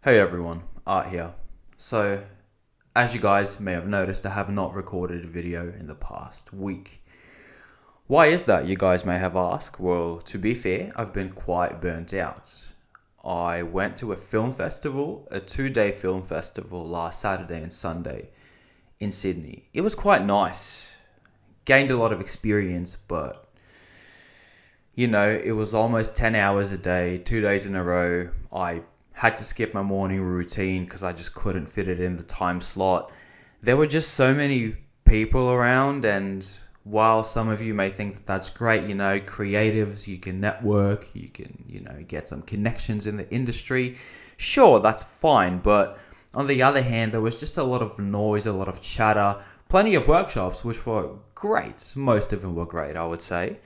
Hey everyone, Art here. So, as you guys may have noticed, I have not recorded a video in the past week. Why is that, you guys may have asked? Well, to be fair, I've been quite burnt out. I went to a film festival, a 2-day film festival last Saturday and Sunday in Sydney. It was quite nice. Gained a lot of experience, but it was almost 10 hours a day, 2 days in a row. I had to skip my morning routine because I just couldn't fit it in the time slot. There were just so many people around, and while some of you may think that that's great, creatives, you can network, you can, get some connections in the industry. Sure, that's fine, but on the other hand, there was just a lot of noise, a lot of chatter, plenty of workshops, which were great. Most of them were great, I would say.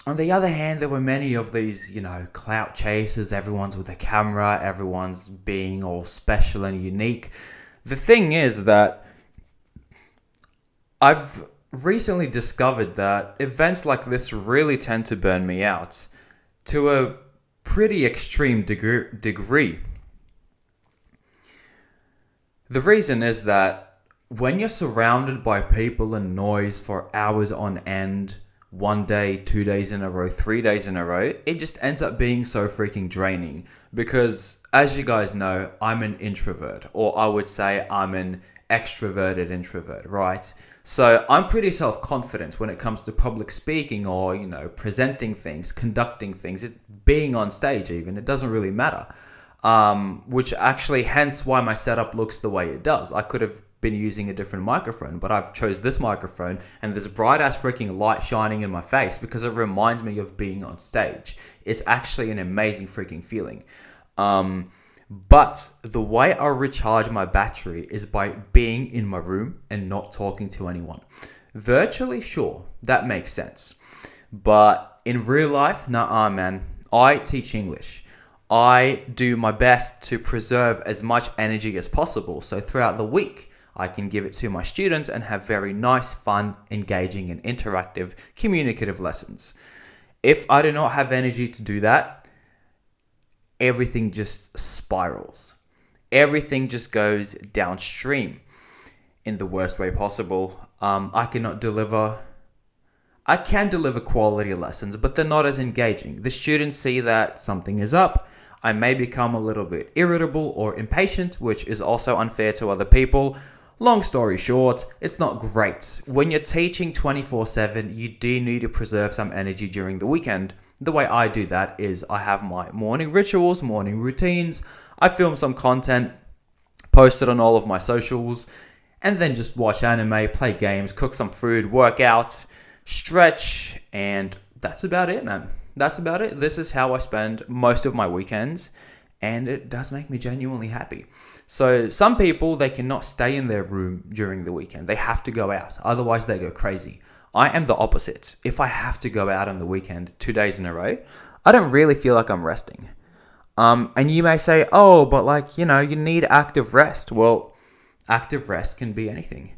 On the other hand, there were many of these, clout chasers. Everyone's with a camera. Everyone's being all special and unique. The thing is that I've recently discovered that events like this really tend to burn me out to a pretty extreme degree. The reason is that when you're surrounded by people and noise for hours on end, 1 day, 2 days in a row, 3 days in a row, it just ends up being so freaking draining. Because as you guys know, I'm an introvert, or I would say I'm an extroverted introvert, right? So I'm pretty self-confident when it comes to public speaking or, presenting things, conducting things, being on stage even, it doesn't really matter. Which actually, hence why my setup looks the way it does. I could have been using a different microphone, but I've chose this microphone and there's bright ass freaking light shining in my face because it reminds me of being on stage. It's actually an amazing freaking feeling. But the way I recharge my battery is by being in my room and not talking to anyone. Virtually, sure, that makes sense. But in real life, nah, man. I teach English. I do my best to preserve as much energy as possible. So throughout the week, I can give it to my students and have very nice, fun, engaging, and interactive communicative lessons. If I do not have energy to do that, everything just spirals. Everything just goes downstream in the worst way possible. I can deliver quality lessons, but they're not as engaging. The students see that something is up. I may become a little bit irritable or impatient, which is also unfair to other people. Long story short, it's not great. When you're teaching 24/7, you do need to preserve some energy during the weekend. The way I do that is I have my morning rituals, morning routines. I film some content, post it on all of my socials, and then just watch anime, play games, cook some food, work out, stretch, and that's about it, man. That's about it. This is how I spend most of my weekends, and it does make me genuinely happy. So some people, they cannot stay in their room during the weekend. They have to go out. Otherwise, they go crazy. I am the opposite. If I have to go out on the weekend 2 days in a row, I don't really feel like I'm resting. And you may say, oh, but you need active rest. Well, active rest can be anything.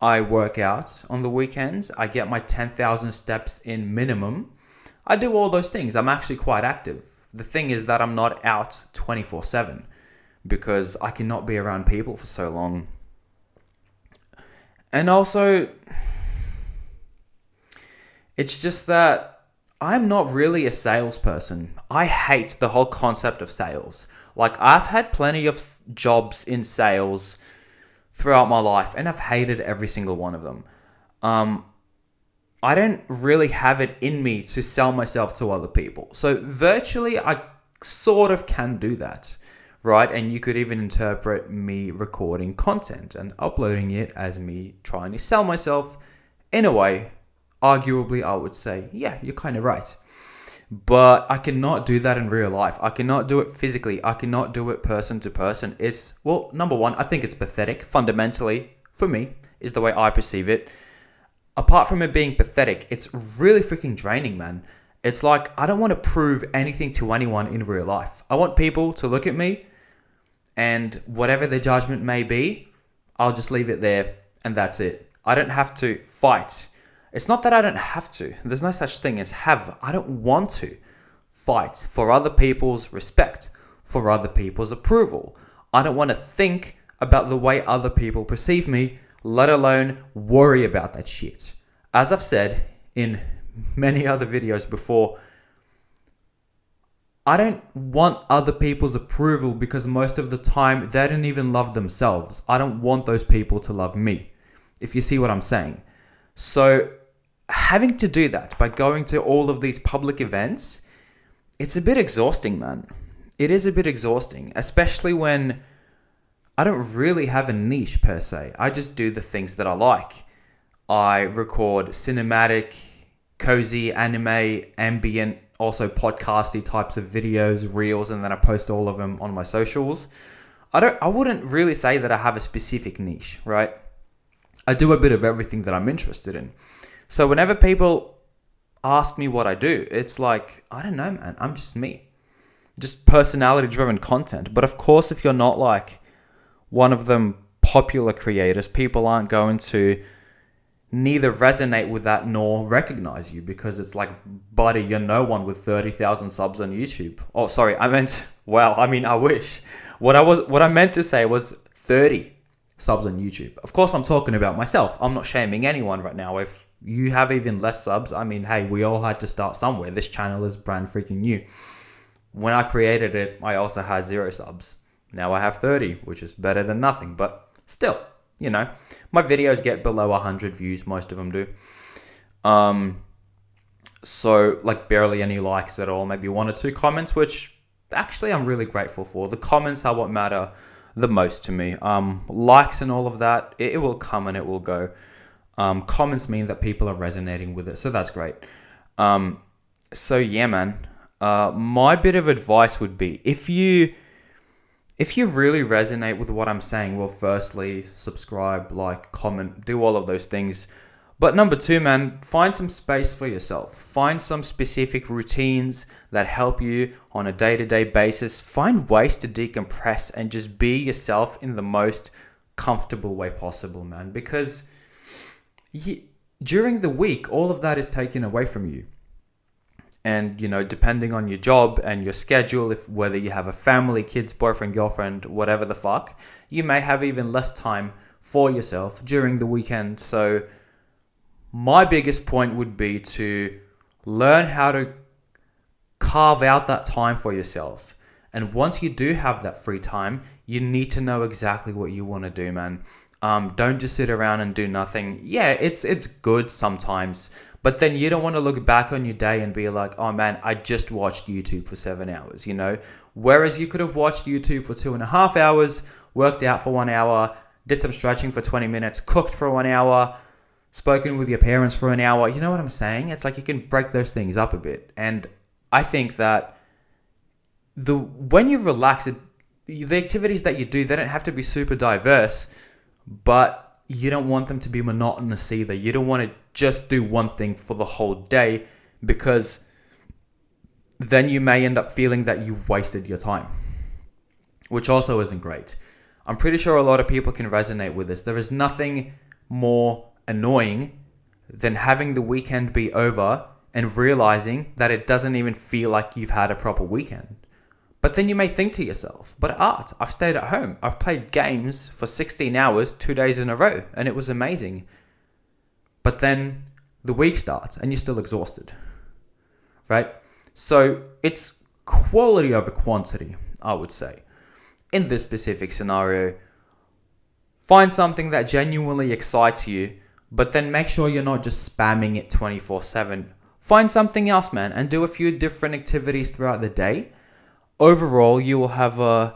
I work out on the weekends. I get my 10,000 steps in minimum. I do all those things. I'm actually quite active. The thing is that I'm not out 24/7 because I cannot be around people for so long. And also, it's just that I'm not really a salesperson. I hate the whole concept of sales. I've had plenty of jobs in sales throughout my life, and I've hated every single one of them. I don't really have it in me to sell myself to other people. So virtually, I sort of can do that, right? And you could even interpret me recording content and uploading it as me trying to sell myself. In a way, arguably, I would say, yeah, you're kind of right. But I cannot do that in real life. I cannot do it physically. I cannot do it person to person. Number one, I think it's pathetic. Fundamentally, for me, is the way I perceive it. Apart from it being pathetic, it's really freaking draining, man. It's like, I don't want to prove anything to anyone in real life. I want people to look at me and whatever their judgment may be, I'll just leave it there and that's it. I don't have to fight. It's not that I don't have to. There's no such thing as have. I don't want to fight for other people's respect. for other people's approval. I don't want to think about the way other people perceive me, let alone worry about that shit. As I've said in many other videos before, I don't want other people's approval because most of the time they don't even love themselves. I don't want those people to love me, if you see what I'm saying. So having to do that by going to all of these public events, it's a bit exhausting, man. It is a bit exhausting, especially when I don't really have a niche per se. I just do the things that I like. I record cinematic, cozy, anime, ambient, also podcasty types of videos, reels, and then I post all of them on my socials. I wouldn't really say that I have a specific niche, right? I do a bit of everything that I'm interested in. So whenever people ask me what I do, it's like, I don't know, man. I'm just me. Just personality-driven content. But of course, if you're not like one of them popular creators, people aren't going to neither resonate with that nor recognize you because it's like, buddy, you're no one with 30,000 subs on YouTube. Oh, sorry, I wish. What I meant to say was 30 subs on YouTube. Of course, I'm talking about myself. I'm not shaming anyone right now. If you have even less subs, hey, we all had to start somewhere. This channel is brand freaking new. When I created it, I also had 0 subs. Now I have 30, which is better than nothing, but still, my videos get below 100 views. Most of them do. So like barely any likes at all, maybe 1 or 2 comments, which actually I'm really grateful for. The comments are what matter the most to me. Likes and all of that, it will come and it will go. Comments mean that people are resonating with it, so that's great. So yeah, man. My bit of advice would be, if you really resonate with what I'm saying, well, firstly, subscribe, like, comment, do all of those things. But number 2, man, find some space for yourself. Find some specific routines that help you on a day-to-day basis. Find ways to decompress and just be yourself in the most comfortable way possible, man. Because during the week, all of that is taken away from you. And, depending on your job and your schedule, whether you have a family, kids, boyfriend, girlfriend, whatever the fuck, you may have even less time for yourself during the weekend. So my biggest point would be to learn how to carve out that time for yourself. And once you do have that free time, you need to know exactly what you want to do, man. Don't just sit around and do nothing. Yeah, it's good sometimes, but then you don't want to look back on your day and be like, oh man, I just watched YouTube for 7 hours, Whereas you could have watched YouTube for 2.5 hours, worked out for 1 hour, did some stretching for 20 minutes, cooked for 1 hour, spoken with your parents for an hour. You know what I'm saying? It's like you can break those things up a bit. And I think that when you relax, the activities that you do, they don't have to be super diverse, but you don't want them to be monotonous either. You don't want to just do one thing for the whole day, because then you may end up feeling that you've wasted your time, which also isn't great. I'm pretty sure a lot of people can resonate with this. There is nothing more annoying than having the weekend be over and realizing that it doesn't even feel like you've had a proper weekend. But then you may think to yourself, but Art, I've stayed at home. I've played games for 16 hours, 2 days in a row, and it was amazing. But then the week starts and you're still exhausted, right? So it's quality over quantity, I would say. In this specific scenario, find something that genuinely excites you, but then make sure you're not just spamming it 24/7. Find something else, man, and do a few different activities throughout the day. Overall, you will have a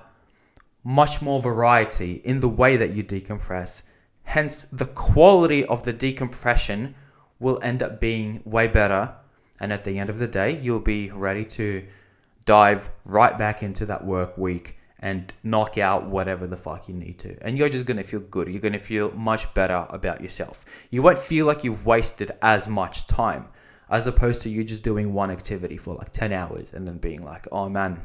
much more variety in the way that you decompress. Hence, the quality of the decompression will end up being way better. And at the end of the day, you'll be ready to dive right back into that work week and knock out whatever the fuck you need to. And you're just going to feel good. You're going to feel much better about yourself. You won't feel like you've wasted as much time, as opposed to you just doing one activity for like 10 hours and then being like, oh man,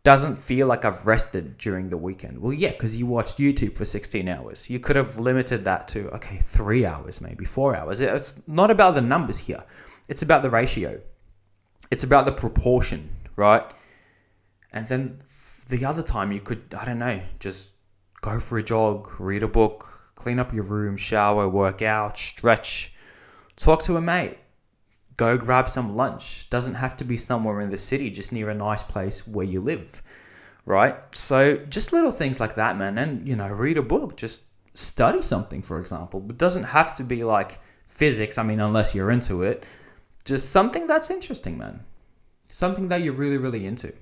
doesn't feel like I've rested during the weekend. Well, yeah, because you watched YouTube for 16 hours. You could have limited that to, 3 hours, maybe 4 hours. It's not about the numbers here. It's about the ratio. It's about the proportion, right? And then the other time you could, I don't know, just go for a jog, read a book, clean up your room, shower, work out, stretch, talk to a mate, go grab some lunch. Doesn't have to be somewhere in the city, just near a nice place where you live, right? So just little things like that, man. And, read a book, just study something, for example. It doesn't have to be like physics, unless you're into it. Just something that's interesting, man. Something that you're really, really into.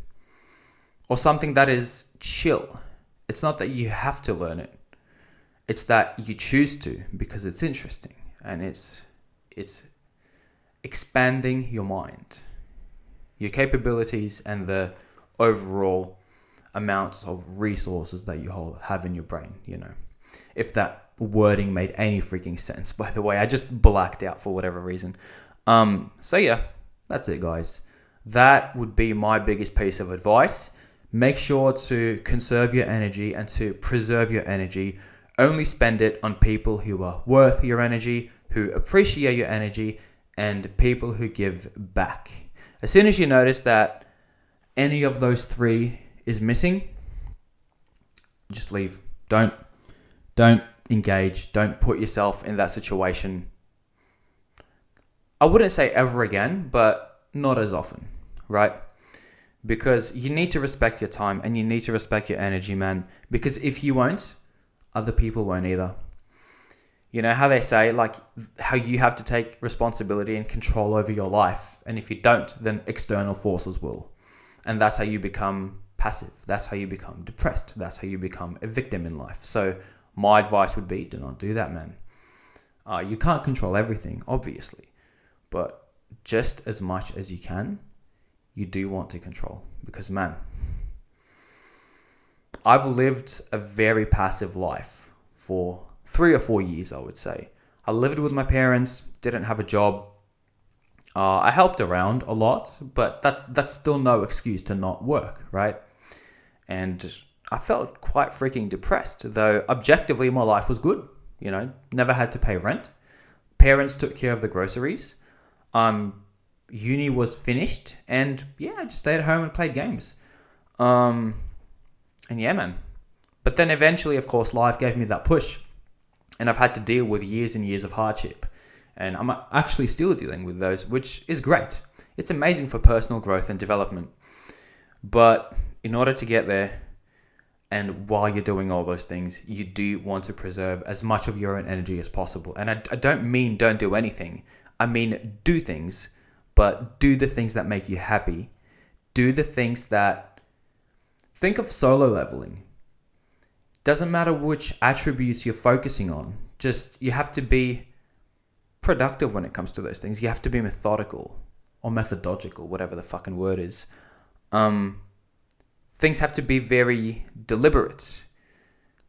Or something that is chill. It's not that you have to learn it. It's that you choose to because it's interesting and it's expanding your mind, your capabilities, and the overall amounts of resources that you have in your brain, If that wording made any freaking sense, by the way. I just blacked out for whatever reason. So yeah, that's it, guys. That would be my biggest piece of advice. Make sure to conserve your energy and to preserve your energy. Only spend it on people who are worth your energy, who appreciate your energy, and people who give back. As soon as you notice that any of those three is missing, just leave. Don't engage. Don't put yourself in that situation. I wouldn't say ever again, but not as often, right? Because you need to respect your time and you need to respect your energy, man. Because if you won't, other people won't either. You know how they say, like, how you have to take responsibility and control over your life. And if you don't, then external forces will. And that's how you become passive. That's how you become depressed. That's how you become a victim in life. So my advice would be, do not do that, man. You can't control everything, obviously. But just as much as you can, you do want to control. Because, man, I've lived a very passive life for 3 or 4 years, I would say. I lived with my parents, didn't have a job. I helped around a lot, but that's still no excuse to not work, right? And I felt quite freaking depressed, though objectively my life was good. Never had to pay rent. Parents took care of the groceries. Uni was finished, and yeah, I just stayed at home and played games. And yeah, man. But then eventually, of course, life gave me that push, and I've had to deal with years and years of hardship. And I'm actually still dealing with those, which is great. It's amazing for personal growth and development. But in order to get there, and while you're doing all those things, you do want to preserve as much of your own energy as possible. And I don't mean don't do anything. I mean do things, but do the things that make you happy. Do the things that... Think of solo leveling. Doesn't matter which attributes you're focusing on. Just, you have to be productive when it comes to those things. You have to be methodical or methodological, whatever the fucking word is. Things have to be very deliberate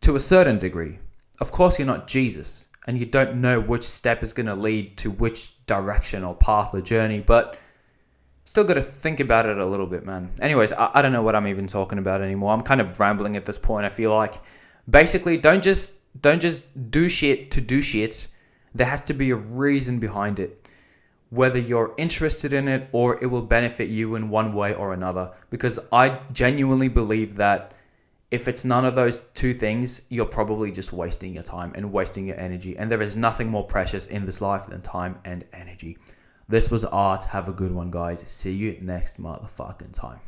to a certain degree. Of course, you're not Jesus and you don't know which step is going to lead to which direction or path or journey, but still got to think about it a little bit, man. Anyways, I don't know what I'm even talking about anymore. I'm kind of rambling at this point. I feel like basically don't just do shit to do shit. There has to be a reason behind it, whether you're interested in it or it will benefit you in one way or another. Because I genuinely believe that if it's none of those two things, you're probably just wasting your time and wasting your energy. And there is nothing more precious in this life than time and energy. This was Art. Have a good one, guys. See you next motherfucking time.